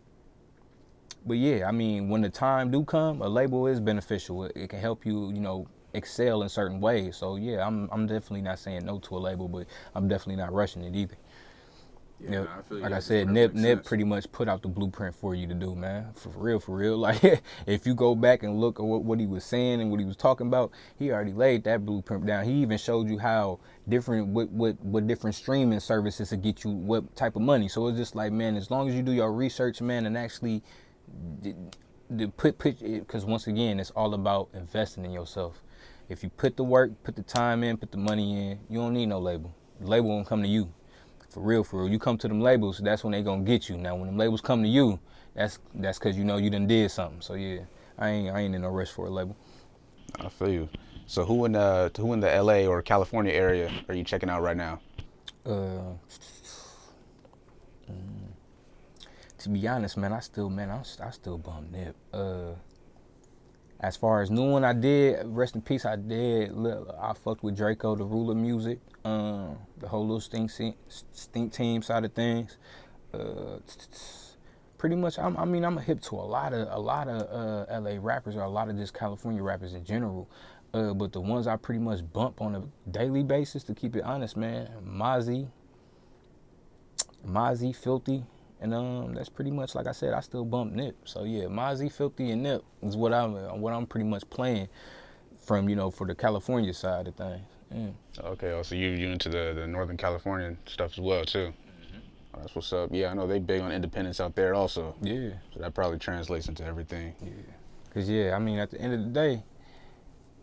yeah, I mean, when the time do come, a label is beneficial. It can help you, excel in certain ways. So yeah, I'm definitely not saying no to a label, but I'm definitely not rushing it either. Yeah, I feel like I said, Nip pretty much put out the blueprint for you to do, man. For real. Like, if you go back and look at what he was saying and what he was talking about, he already laid that blueprint down. He even showed you how what different streaming services to get you what type of money. So it's just like, man, as long as you do your research, man, and actually put because once again, it's all about investing in yourself. If you put the work, put the time in, put the money in, you don't need no label. The label won't come to you. For real. You come to them labels, that's when they gonna get you. Now, when them labels come to you, that's because you done did something. So yeah, I ain't in no rush for a label. I feel you. So who in the LA or California area are you checking out right now? To be honest, man, I still bum Nip. As far as new one, I did, rest in peace, I fucked with Draco, the Ruler music, the whole little stink team side of things. Pretty much, I'm a hip to a lot of LA rappers, or a lot of just California rappers in general. But the ones I pretty much bump on a daily basis, to keep it honest, man, Mozzie, Filthy, and that's pretty much, like I said, I still bump Nip. So yeah, Mozzie, Filthy, and Nip is what I'm pretty much playing from, for the California side of things. Yeah. Okay, so you into the Northern California stuff as well too. Oh, that's what's up. Yeah, I know they big on independence out there also. Yeah. So that probably translates into everything. Yeah. Cause I mean, at the end of the day,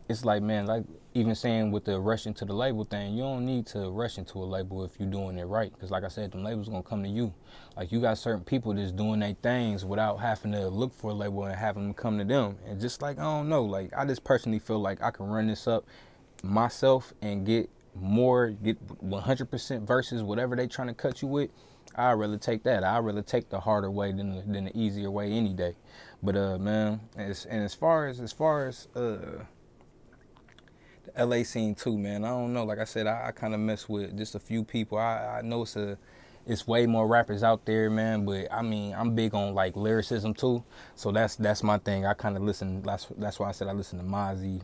it's like, man, like even saying with the rush into the label thing, you don't need to rush into a label if you're doing it right. Because like I said, them labels gonna come to you. Like you got certain people that's doing their things without having to look for a label and having them come to them. And just like, I don't know, like I just personally feel like I can run this up myself and get 100% versus whatever they trying to cut you with. I'd rather take that. I'd rather take the harder way than the easier way any day. But man, as far as the LA scene too, man, I don't know. Like I said, I kind of mess with just a few people. I know it's way more rappers out there, man. But I mean, I'm big on like lyricism too. So that's my thing. I kind of listen. That's why I said I listen to Mozzie.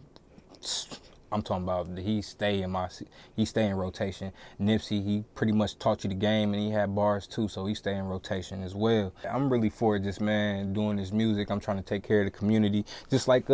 I'm talking about he stay in rotation. Nipsey, he pretty much taught you the game, and he had bars too, so he stay in rotation as well. I'm really for this, man, doing this music. I'm trying to take care of the community, just like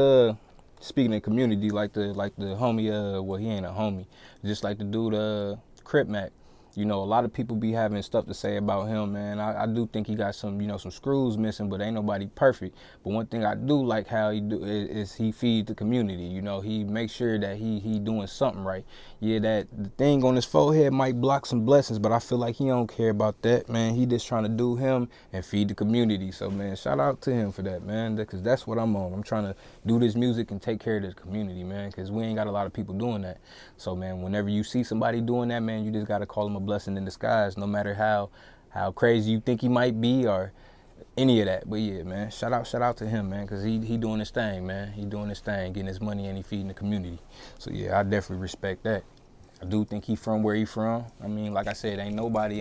speaking of community, like the homie, well, he ain't a homie, just like the dude, Crip Mac. A lot of people be having stuff to say about him, man. I do think he got some, some screws missing, but ain't nobody perfect. But one thing I do like how he do is he feed the community. He makes sure that he doing something right. Yeah, that the thing on his forehead might block some blessings, but I feel like he don't care about that, man. He just trying to do him and feed the community. So, man, shout out to him for that, man, because that's what I'm on. I'm trying to do this music and take care of the community, man, because we ain't got a lot of people doing that. So, man, whenever you see somebody doing that, man, you just got to call them a blessing in disguise, no matter how crazy you think he might be or any of that. But yeah, man, shout out to him, man, because he doing his thing, man. He doing his thing, getting his money, and he feeding the community. So yeah, I definitely respect that. I do think he from where he from. I mean, like I said, ain't nobody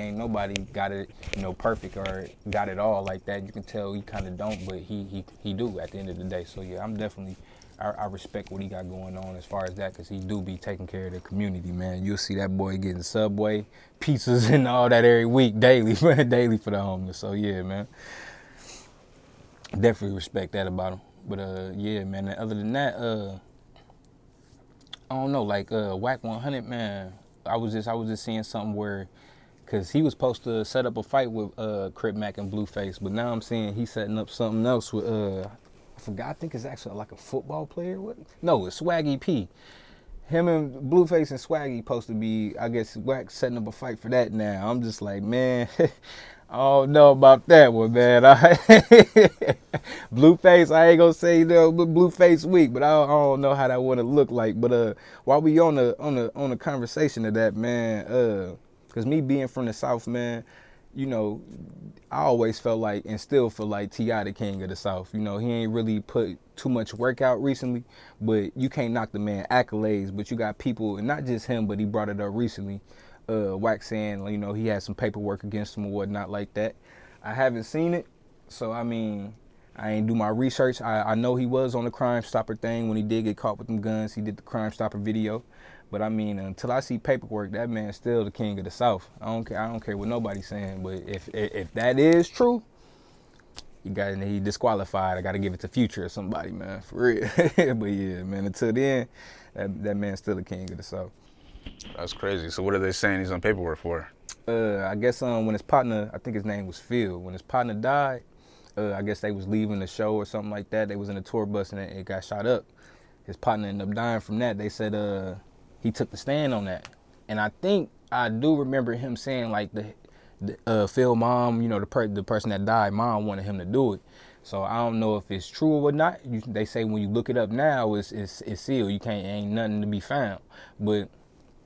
got it, perfect or got it all like that. You can tell he kind of don't, but he do at the end of the day. So yeah, I'm definitely, I respect what he got going on as far as that, because he do be taking care of the community, man. You'll see that boy getting Subway, pizzas, and all that every week, daily, daily for the homeless. So yeah, man, definitely respect that about him. But yeah, man. And other than that, I don't know, like Whack 100, man. I was just seeing something where, cause he was supposed to set up a fight with Crip Mac and Blueface, but now I'm seeing he's setting up something else with I forgot. I think it's actually like a football player. What? No, it's Swaggy P. Him and Blueface and Swaggy supposed to be, I guess, Whack setting up a fight for that now. I'm just like, man, I don't know about that one, man. Blueface, I ain't gonna say Blueface weak, but I don't know how that would have looked like. But while we on the conversation of that, man, cause me being from the South, man, I always felt like and still feel like T.I. the king of the South. He ain't really put too much work out recently, but you can't knock the man accolades. But you got people, and not just him, but he brought it up recently. Wax saying, he had some paperwork against him or whatnot like that. I haven't seen it, so I mean, I ain't do my research. I know he was on the Crime Stopper thing when he did get caught with them guns. He did the Crime Stopper video. But I mean, until I see paperwork, that man's still the king of the South. I don't care what nobody's saying. But if that is true, he disqualified. I got to give it to Future or somebody, man, for real. But yeah, man, until then, that man's still the king of the South. That's crazy. So what are they saying he's on paperwork for? I guess when his partner, I think his name was Phil, when his partner died, I guess they was leaving the show or something like that. They was in a tour bus and it got shot up. His partner ended up dying from that. They said he took the stand on that. And I think I do remember him saying like the Phil mom, the person that died, mom wanted him to do it. So I don't know if it's true or not. They say when you look it up now, it's sealed. Ain't nothing to be found. But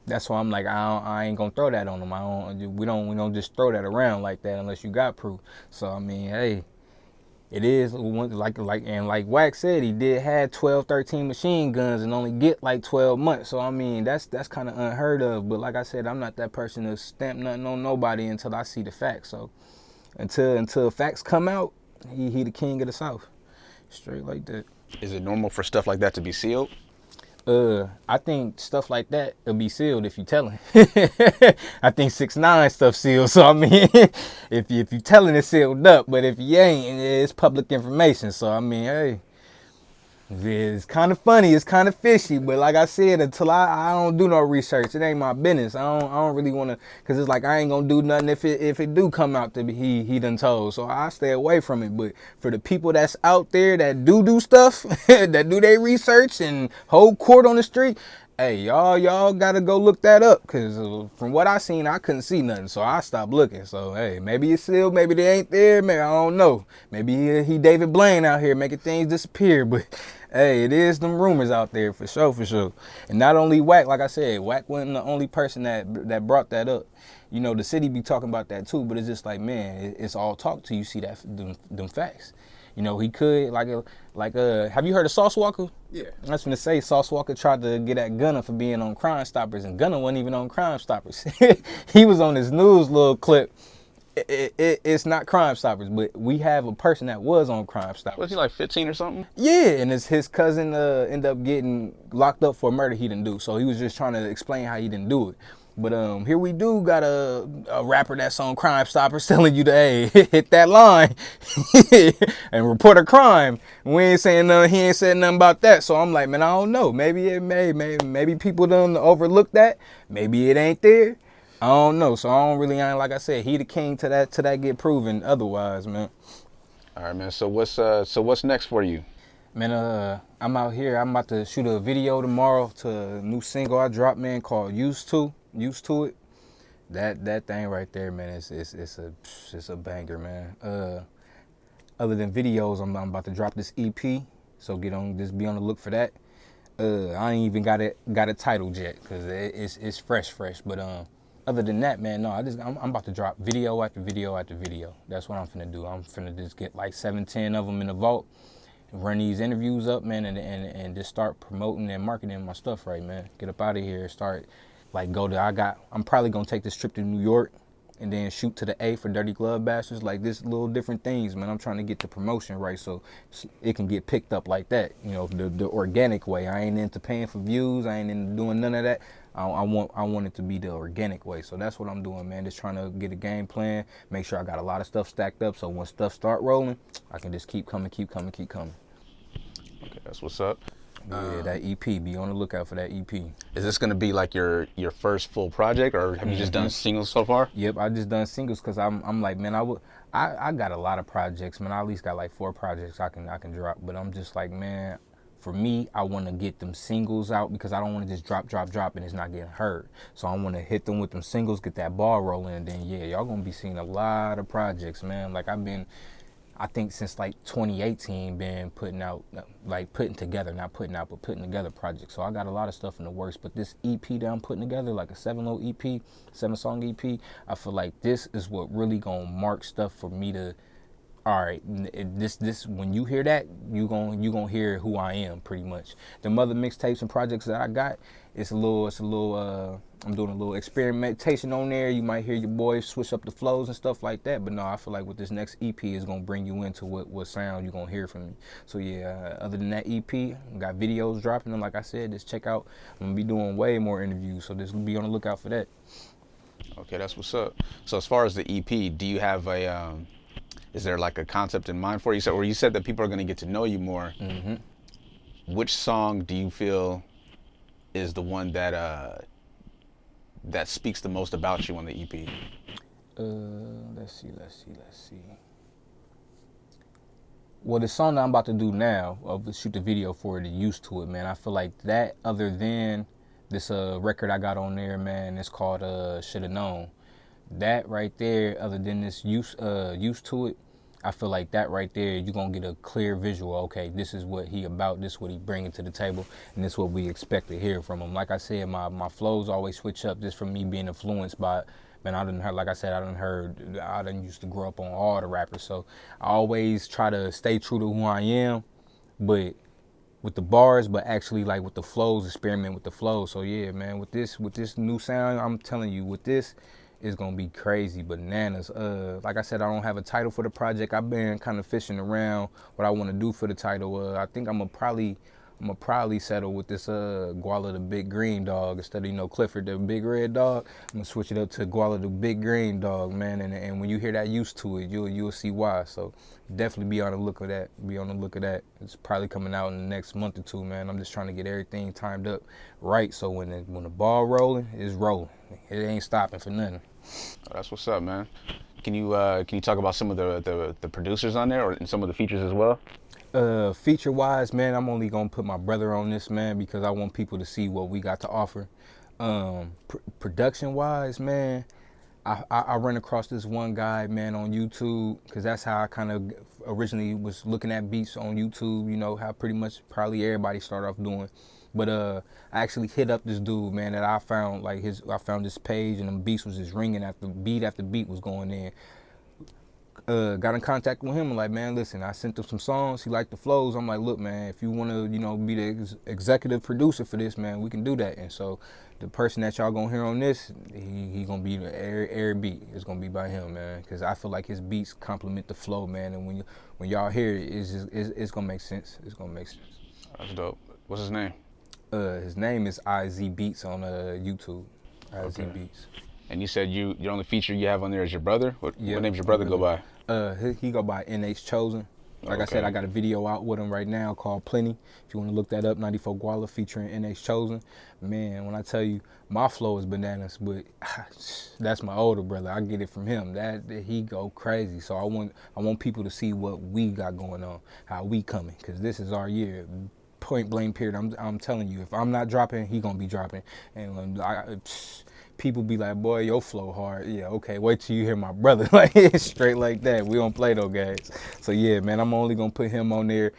that's why I'm like, I ain't gonna throw that on them. We don't just throw that around like that unless you got proof. So I mean, hey, it is like Wax said, he did have 12, 13 machine guns and only get like 12 months. So I mean, that's kind of unheard of. But like I said, I'm not that person to stamp nothing on nobody until I see the facts. So until facts come out, he the king of the South, straight like that. Is it normal for stuff like that to be sealed? I think stuff like that will be sealed if you telling. I think 6ix9ine stuff sealed. So I mean, if you telling it sealed up, but if you ain't, it's public information. So I mean, hey, it's kind of funny, it's kind of fishy. But like I said, until I don't do no research, it ain't my business. I don't really want to, cause it's like I ain't gonna do nothing if it do come out to be he done told. So I stay away from it. But for the people that's out there that do stuff, that do their research and hold court on the street, hey, y'all gotta go look that up, cause from what I seen, I couldn't see nothing, so I stopped looking. So hey, maybe it's sealed, maybe they ain't there, maybe I don't know. Maybe he David Blaine out here making things disappear, but hey, it is them rumors out there for sure, for sure. And not only Wack, like I said, Wack wasn't the only person that brought that up. You know, the city be talking about that too, but it's just like, man, it's all talk till you see that them facts. You know, he could, have you heard of Sauce Walker? Yeah. I was gonna say, Sauce Walker tried to get at Gunna for being on Crime Stoppers, and Gunna wasn't even on Crime Stoppers. He was on his news little clip. It's not Crime Stoppers, but we have a person that was on Crime Stoppers. Was he like 15 or something? Yeah, and his cousin ended up getting locked up for a murder he didn't do. So he was just trying to explain how he didn't do it. But here we do got a rapper that's on Crime Stoppers telling you to, hey, hit that line and report a crime. We ain't saying nothing, he ain't said nothing about that. So I'm like, man, I don't know. Maybe people done overlook that. Maybe it ain't there. I don't know. So I don't really, like I said, he the king to that get proven otherwise, man. All right, man. So what's next for you? Man, I'm out here. I'm about to shoot a video tomorrow to a new single I dropped, man, called Used to It. That thing right there, man, it's a banger, man. Other than videos, I'm about to drop this EP, so be on the look for that. I ain't even got it titled yet, cause it's fresh. But other than that, man, no, I'm about to drop video after video after video. That's what I'm finna do. I'm finna just get like 7-10 of them in the vault, run these interviews up, man, and just start promoting and marketing my stuff, right, man. Get up out of here, start. Like I'm probably gonna take this trip to New York and then shoot to the A for Dirty Glove Bastards, like this little different things, man. I'm trying to get the promotion right so it can get picked up like that, you know, the organic way. I ain't into paying for views, I ain't into doing none of that. I want it to be the organic way. So that's what I'm doing, man. Just trying to get a game plan, make sure I got a lot of stuff stacked up so when stuff start rolling, I can just keep coming. Okay, that's what's up. Yeah, that EP. Be on the lookout for that EP. Is this gonna be like your first full project, or have you just done singles so far? Yep, I just done singles because I'm like, man, I got a lot of projects, man. I at least got like 4 projects I can drop. But I'm just like, man, for me, I want to get them singles out because I don't want to just drop and it's not getting heard. So I want to hit them with them singles, get that ball rolling, and then yeah, y'all gonna be seeing a lot of projects, man. Like I think since like 2018 been putting together projects. So I got a lot of stuff in the works, but this EP that I'm putting together, like a 7-song EP, I feel like this is what really gonna mark stuff for me to, all right, this when you hear that, you gonna hear who I am pretty much. The other mixtapes and projects that I got, it's a little I'm doing a little experimentation on there. You might hear your boys switch up the flows and stuff like that. But no, I feel like with this next EP is gonna bring you into what sound you're gonna hear from me. So yeah, other than that EP, got videos dropping, and like I said, just check out. I'm gonna be doing way more interviews, so just be on the lookout for that. Okay, that's what's up. So as far as the EP, do you have is there like a concept in mind for you? You said that people are gonna get to know you more. Mm-hmm. Which song do you feel is the one that speaks the most about you on the EP? Let's see. Well, the song that I'm about to do now, shoot the video for it, Used to It, man. I feel like that, other than this record I got on there, man, it's called Shoulda Known. That right there, other than this Used to It, I feel like that right there, you're going to get a clear visual. Okay, this is what he about, this is what he bringing to the table, and this is what we expect to hear from him. Like I said, my flows always switch up just from me being influenced by, man, I done used to grow up on all the rappers, so I always try to stay true to who I am, but with the bars, but actually like with the flows, experiment with the flows. So yeah, man, with this new sound, I'm telling you, with this, it's gonna be crazy bananas. Like I said, I don't have a title for the project. I've been kind of fishing around what I want to do for the title. I think I'm gonna probably I'm gonna probably settle with this Gwala the big green dog instead of Clifford the big red dog. I'm gonna switch it up to Gwala the big green dog, man. And when you hear that used to it, you'll see why. So definitely be on the look of that. Be on the look of that. It's probably coming out in the next month or two, man. I'm just trying to get everything timed up right, so when the ball rolling, it's rolling. It ain't stopping for nothing. Oh, that's what's up, man. Can you talk about some of the producers on there, and some of the features as well? Feature wise, man, I'm only gonna put my brother on this, man, because I want people to see what we got to offer. Production wise, man, I run across this one guy, man, on YouTube, because that's how I kind of originally was looking at beats on YouTube. How pretty much probably everybody start off doing. But I actually hit up this dude, man, that I found I found this page, and the beats was just ringing after beat was going in. Got in contact with him, like, man, listen, I sent him some songs, he liked the flows. I'm like, look, man, if you want to, be the executive producer for this, man, we can do that. And so the person that y'all gonna hear on this, he gonna be the air beat. It's gonna be by him, man, because I feel like his beats complement the flow, man. And when y'all hear it, it's gonna make sense. It's gonna make sense. That's dope. What's his name? His name is IZ Beats on YouTube. IZ Beats. And you said your only feature you have on there is your brother? What name's your brother go by? He go by NH Chosen. Like I said, I got a video out with him right now called Plenty. If you want to look that up, 94 Gwala featuring NH Chosen. Man, when I tell you, my flow is bananas, but that's my older brother. I get it from him. That he go crazy. So I want people to see what we got going on, how we coming, because this is our year. Point blank period. I'm telling you, if I'm not dropping, he gonna be dropping. And people be like, boy, your flow hard. Yeah, okay, wait till you hear my brother. Like, it's straight like that. We don't play those guys. So yeah, man, I'm only gonna put him on there.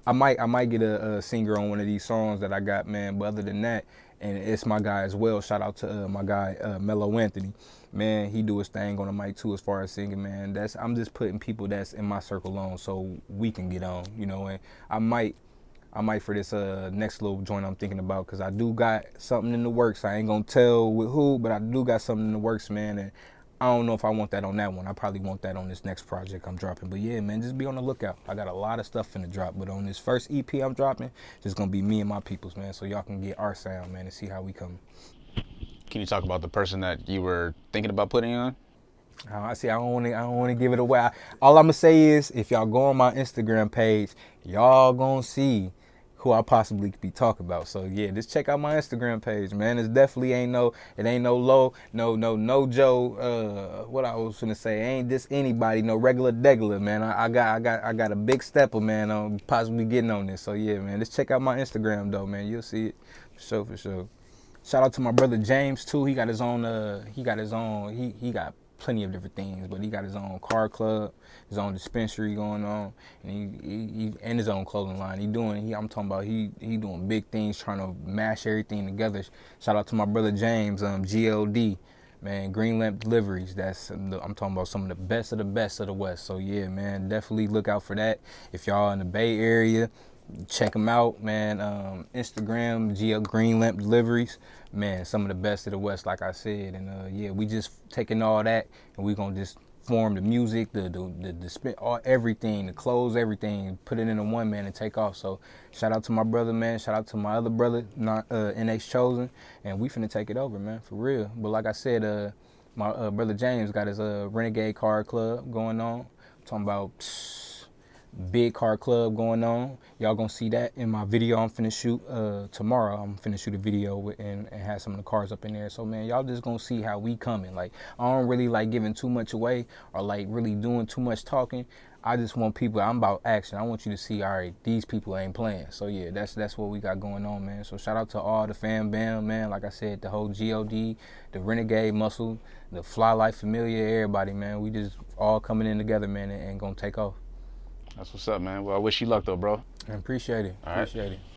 I might get a singer on one of these songs that I got, man. But other than that, and it's my guy as well. Shout out to my guy Mello Anthony. Man, he do his thing on the mic too as far as singing, man. I'm just putting people that's in my circle on so we can get on, and I might for this next little joint I'm thinking about, because I do got something in the works. I ain't gonna tell with who, but I do got something in the works, man. And I don't know if I want that on that one. I probably want that on this next project I'm dropping. But yeah, man, just be on the lookout. I got a lot of stuff in the drop, but on this first EP I'm dropping, just gonna be me and my peoples, man. So y'all can get our sound, man, and see how we come. Can you talk about the person that you were thinking about putting on? I don't want to give it away. All I'm gonna say is, if y'all go on my Instagram page, y'all gonna see who I possibly could be talking about. So yeah, just check out my Instagram page, man. It definitely ain't no Joe. What I was gonna say, ain't just anybody, no regular degular, man. I got a big stepper, man. I'm possibly getting on this. So yeah, man, just check out my Instagram though, man. You'll see it for sure. Shout out to my brother James too. He got his own. He got plenty of different things, but he got his own car club, his own dispensary going on, and he and his own clothing line. I'm talking about he doing big things, trying to mash everything together. Shout out to my brother James, GLD, man, Green Lamp Deliveries. I'm talking about some of the best of the West. So yeah, man, definitely look out for that. If y'all in the Bay Area, check them out, man. Instagram, GL Green Lamp Deliveries, man, some of the best of the West, like I said. And yeah, we just taking all that and we gonna just form the music, the spit, everything, the clothes, everything, put it into one, man, and take off. So shout out to my brother, man. Shout out to my other brother, NH Chosen, and we finna take it over, man, for real. But like I said, my brother James got his Renegade Car Club going on. I'm talking about big car club going on. Y'all gonna see that in my video I'm finna shoot tomorrow. I'm finna shoot a video and have some of the cars up in there. So man, y'all just gonna see how we coming. Like, I don't really like giving too much away or like really doing too much talking. I just want people, I'm about action. I want you to see, all right, these people ain't playing. So yeah, that's what we got going on, man. So shout out to all the fam bam, man. Like I said, the whole GOD, the Renegade Muscle, the Fly Life Familiar, everybody, man. We just all coming in together, man, and gonna take off. That's what's up, man. Well, I wish you luck, though, bro. I appreciate it. Appreciate it.